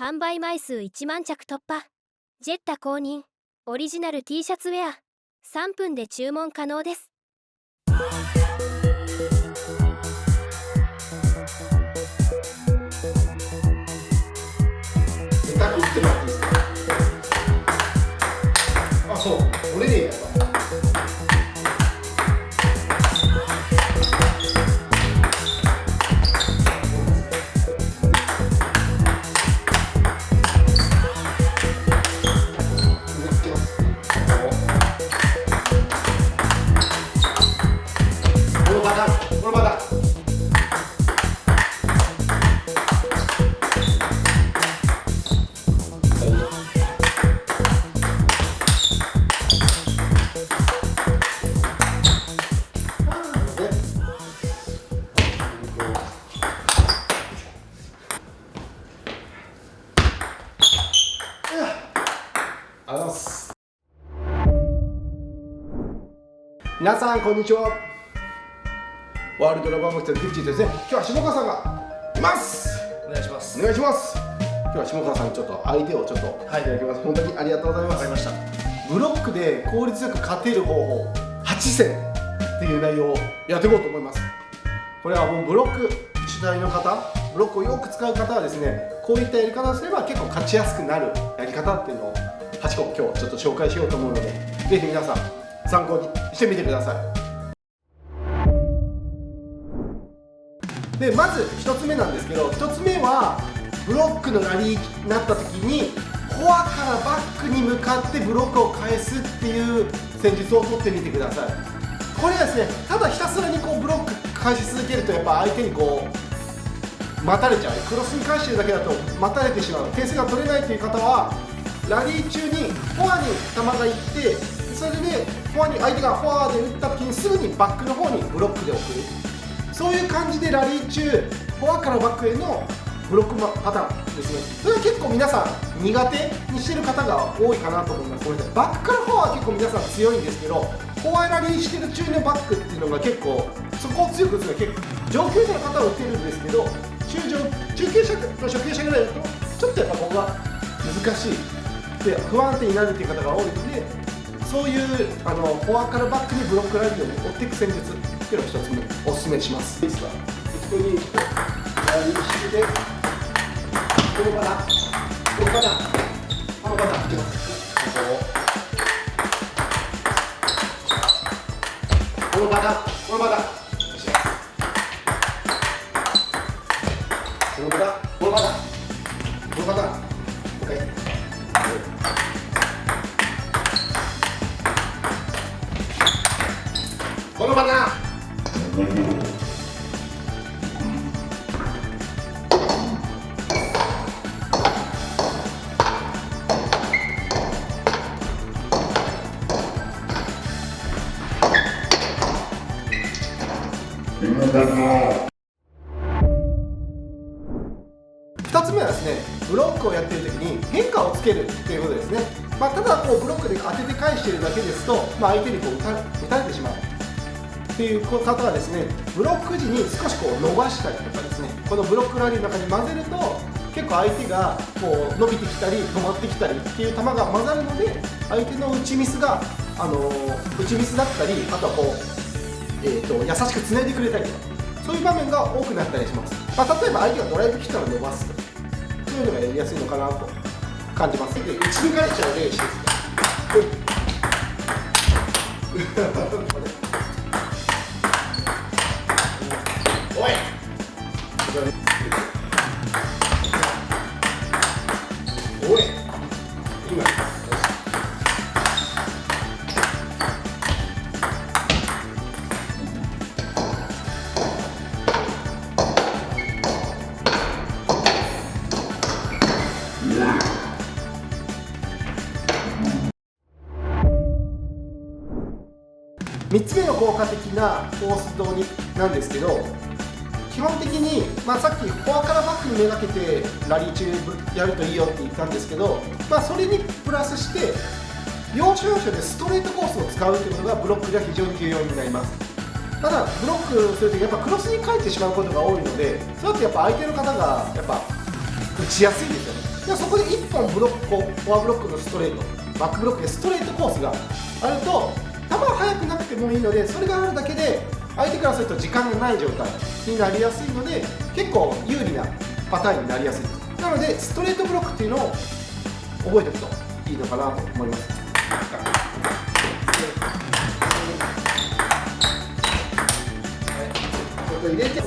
販売枚数1万着突破。ジェッタ公認オリジナル T シャツウェア、3分で注文可能です。言ってもらっていいですか？あ、そう、俺でいいやっぱ。このパターン、このパターン。皆さんこんにちは。ワールドラバーモヒトのキッチンですね。今日は下川さんがいます。お願いします。お願いします。今日は下川さんにちょっと相手をちょっといただきます。本当にありがとうございます。わかりました。ブロックで効率よく勝てる方法8選っていう内容をやっていこうと思います。これはもうブロック主体の方、ブロックをよく使う方はですね、こういったやり方をすれば結構勝ちやすくなるやり方っていうのを8個今日ちょっと紹介しようと思うので、ぜひ皆さん参考にしてみてください。でまず1つ目なんですけど、1つ目はブロックのラリーになった時にフォアからバックに向かってブロックを返すっていう戦術を取ってみてください。これはですね、ただひたすらにこうブロック返し続けるとやっぱ相手にこう待たれちゃう、クロスに返してるだけだと待たれてしまう、点数が取れないという方はラリー中にフォアに球がいって、それでフォアに相手がフォアで打った時にすぐにバックの方にブロックで送る、そういう感じでラリー中フォアからバックへのブロックパターンですね。それは結構皆さん苦手にしてる方が多いかなと思います。これでバックからフォアは結構皆さん強いんですけど、フォアラリーしてる中のバックっていうのが結構そこを強く打つのは結構上級者の方は打てるんですけど、中級者と初級者ぐらいだとちょっとやっぱここが難しいで不安定になるっていう方が多いので、そういうフォアからバックにブロックラリーを追っていく戦術っていうのを1つ目おすすめします。いいですか？ここにラリーしてこのパターン、このパターン、このパターンいきます。このパターン、このパターン、このパターン、このパターン、このパターン、OK。このパターン。2つ目はですね、ブロックをやっているときに変化をつけるっていうことですね。ただこうブロックで当てて返しているだけですと、相手にこう打たれてしまうっていう方はですね、ブロック時に少しこう伸ばしたりとかですね、このブロックラリーの中に混ぜると結構相手がこう伸びてきたり止まってきたりっていう球が混ざるので、相手の打ちミスが打ちミスだったり、あとはこう、優しくつないでくれたりとか、そういう場面が多くなったりします。例えば相手がドライブ来たら伸ばすと、そういうのがやりやすいのかなと感じます。で、打ち抜かれちゃう例ですね。おい。おい。今。3つ目の効果的なコース取りなんですけど、基本的に、さっきフォアからバックにめがけてラリー中やるといいよって言ったんですけど、それにプラスして要所要所でストレートコースを使うというのがブロックでは非常に重要になります。ただブロックするときやっぱクロスに返ってしまうことが多いので、それだとやっぱ相手の方がやっぱ打ちやすいですよね。でそこで1本ブロック、フォアブロックのストレート、バックブロックでストレートコースがあると、球は速くなくてもいいので、それがあるだけで相手からすると時間がない状態になりやすいので、結構有利なパターンになりやすいです。なのでストレートブロックっていうのを覚えておくといいのかなと思います。これ入れて、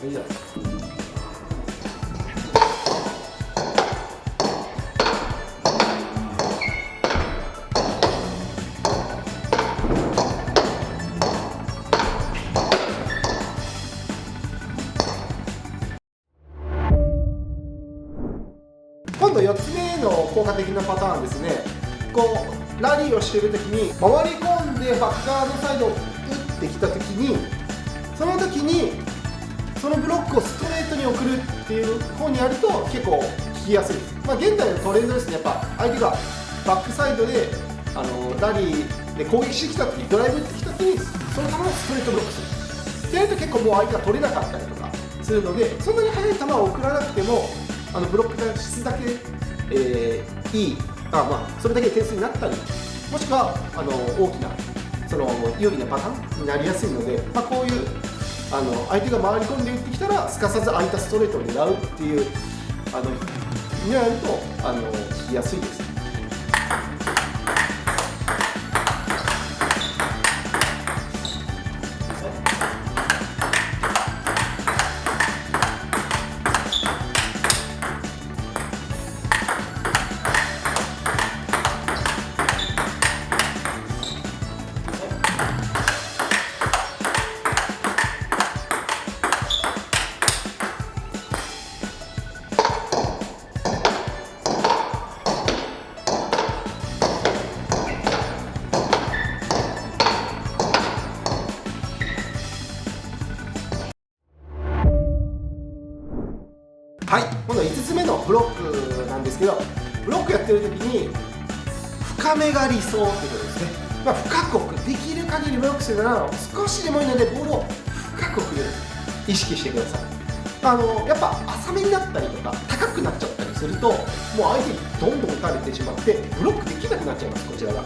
いいじゃない。今度4つ目の効果的なパターンですね。こうラリーをしているときに回り込んでバック側のサイドを打ってきたときに、その時にそのブロックをストレートに送るっていう方にやると結構効きやすいです。現在のトレンドですね。やっぱ相手がバックサイドでラリーで攻撃してきた時、ドライブ打ってきた時にその球をストレートブロックするってやると結構もう相手が取れなかったりとかするので、そんなに速い球を送らなくてもブロックの質だけ、いい、それだけで点数になったり、もしくは大きなその有利なパターンになりやすいので、こういう相手が回り込んで打ってきたらすかさず空いたストレートを狙うっていうにやると効きやすいです。はい、今度は5つ目のブロックなんですけど、ブロックやってる時に深めが理想ってことですね。深く置く、できる限りブロックするなら少しでもいいのでボールを深く送る意識してください。やっぱ浅めになったりとか高くなっちゃったりすると、もう相手にどんどん打たれてしまってブロックできなくなっちゃいます、こちらが。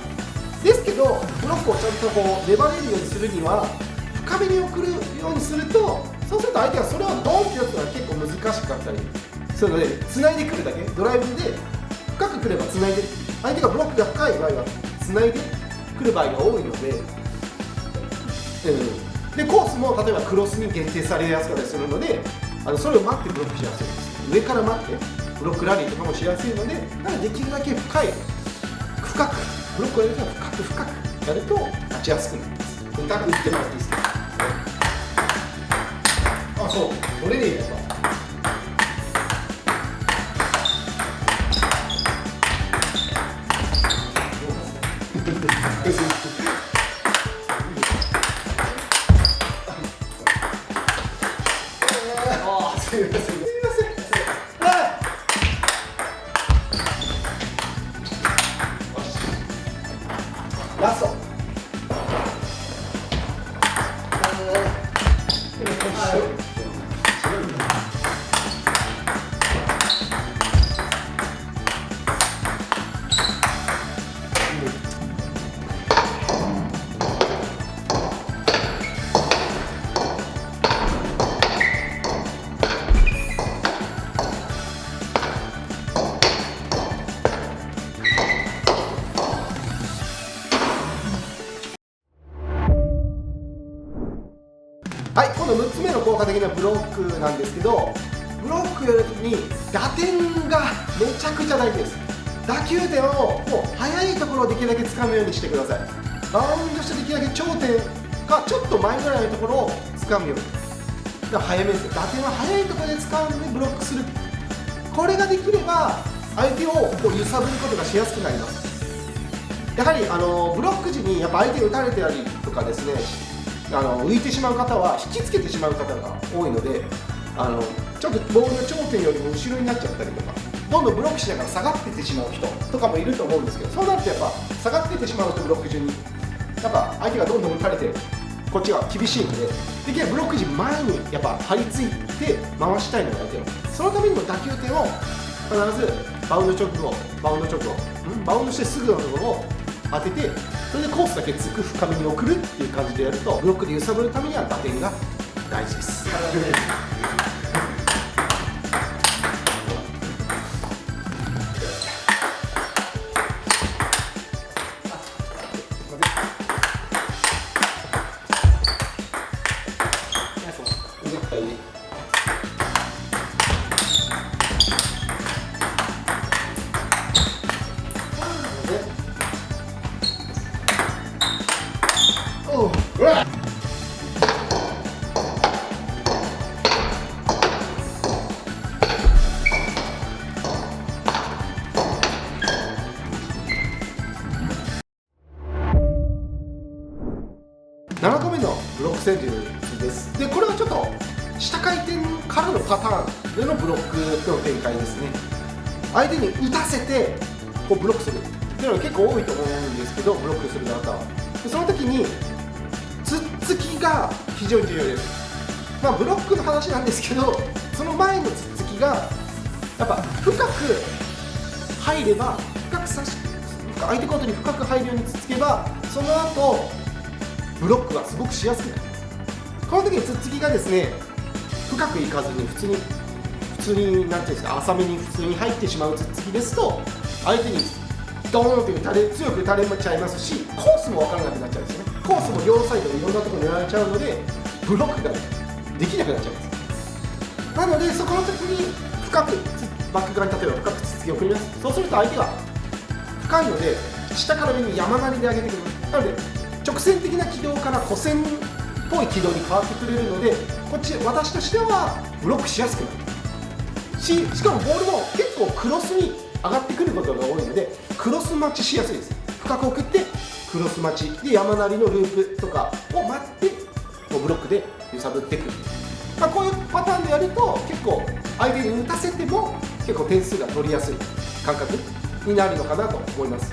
ですけどブロックをちゃんと粘れるようにするには深めに送るようにすると、そうすると相手がそれをドンってやつが結構難しかったりするので、繋いでくるだけ、ドライブで深くくれば繋いで、相手がブロックが深い場合は繋いでくる場合が多いので、でコースも例えばクロスに限定されやすかったりするので、それを待ってブロックしやすいです。上から待ってブロックラリーとかもしやすいので、できるだけ深くブロックをやると深くやると勝ちやすくなります。打ってもらっていいですか。そう取れねえやっぱ。すみません。ラスト。はい、今度6つ目の効果的なブロックなんですけど、ブロックやるときに打点がめちゃくちゃ大事です。打球点をもう速いところをできるだけ掴むようにしてください。バウンドしてできるだけ頂点かちょっと前ぐらいのところを掴むように。だから早めですよ。打点は速いところで掴んでブロックする。これができれば相手を揺さぶることがしやすくなります。やはりブロック時にやっぱ相手に打たれてたりとかですね、浮いてしまう方は引きつけてしまう方が多いので、ちょっとボールの頂点よりも後ろになっちゃったりとか、どんどんブロックしながら下がっていってしまう人とかもいると思うんですけど、そうなるとやっぱ下がっていってしまうとブロック順にやっぱ相手がどんどん打たれてこっちが厳しいので、できればブロック陣前にやっぱ張り付いて回したいのが相手の、そのためにも打球点を必ずバウンドしてすぐのところを当てて、それでコースだけつく深めに送るっていう感じでやると、ブロックで揺さぶるためには打点が大事です。7個目のブロック戦術です。でこれはちょっと下回転からのパターンでのブロックの展開ですね。相手に打たせてこうブロックするっていうのが結構多いと思うんですけど、ブロックする方はでその時につっつきが非常に重要です。ブロックの話なんですけど、その前のつっつきがやっぱ深く入れば、相手コートに深く入るようにつっつけば、その後ブロックがすごくしやすくなります。この時につっつきがですね、深くいかずに普通になんていうんですか、浅めに普通に入ってしまうつっつきですと、相手にドーンと強く打たれちゃいますし、コースも分からなくなっちゃうんですよね。コースも両サイドいろんなところ狙われちゃうので、ブロックができなくなっちゃいます。なのでそこの時に深くバック側に例えば深くつっつきを送ります。そうすると相手が深いので下から上に山なりで上げてくる。なので直線的な軌道から弧線っぽい軌道に変わってくれるので、私としてはブロックしやすくなるしかもボールも結構クロスに上がってくることが多いので、クロス待ちしやすいです。深く送ってクロス待ちで山なりのループとかを待ってこうブロックで揺さぶってくる、こういうパターンでやると結構相手に打たせても結構点数が取りやすい感覚になるのかなと思います。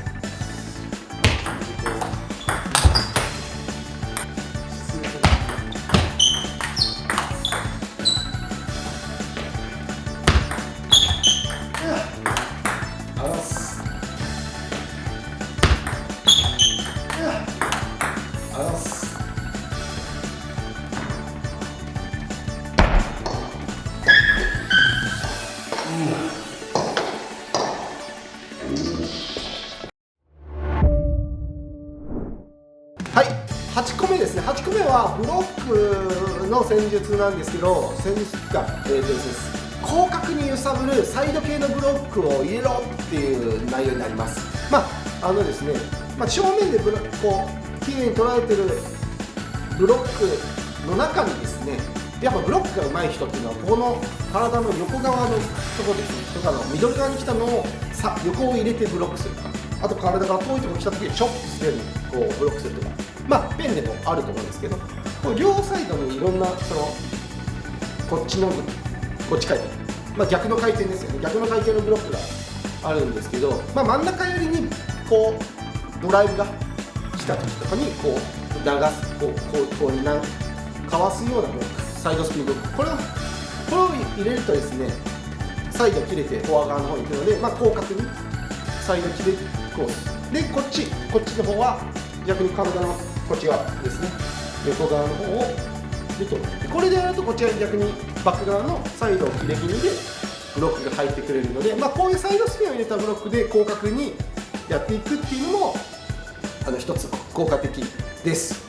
はい、8個目ですね。8個目はブロックの戦術なんですけど、広角に揺さぶるサイド系のブロックを入れろっていう内容になります。ですね、正面でこう綺麗に捉えてるブロックの中にですね、やっぱブロックが上手い人っていうのはこの体の横側のところですね、とかのミドル側に来たのを横を入れてブロックするとか、あと体が遠いところに来た時にチョップするようにこうブロックするとか、ペンでもあると思うんですけど、こう両サイドにいろんなこっち回転、逆の回転ですよね、逆の回転のブロックがあるんですけど、真ん中寄りにこうドライブが来た時とかにこう流すかわすようなブロック、サイドスピンブロック、これを入れるとですね、サイド切れてフォア側の方に行くので、広角にサイド切れコースで、こっちの方は逆に体のこっち側ですね、横側の方をで取る。これでやるとこっちは逆にバック側のサイドを切れ気味でブロックが入ってくれるので、こういうサイドスピンを入れたブロックで広角にやっていくっていうのも一つ効果的です。す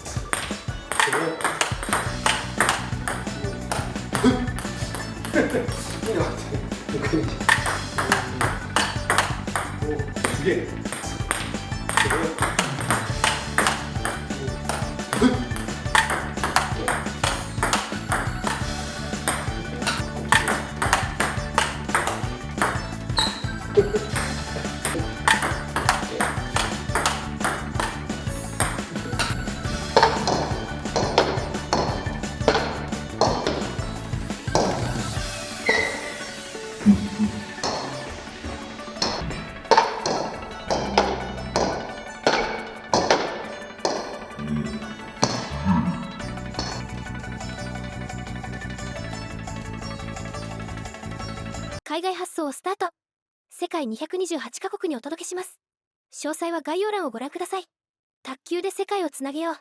げえ。海外発送をスタート。世界228カ国にお届けします。詳細は概要欄をご覧ください。卓球で世界をつなげよう。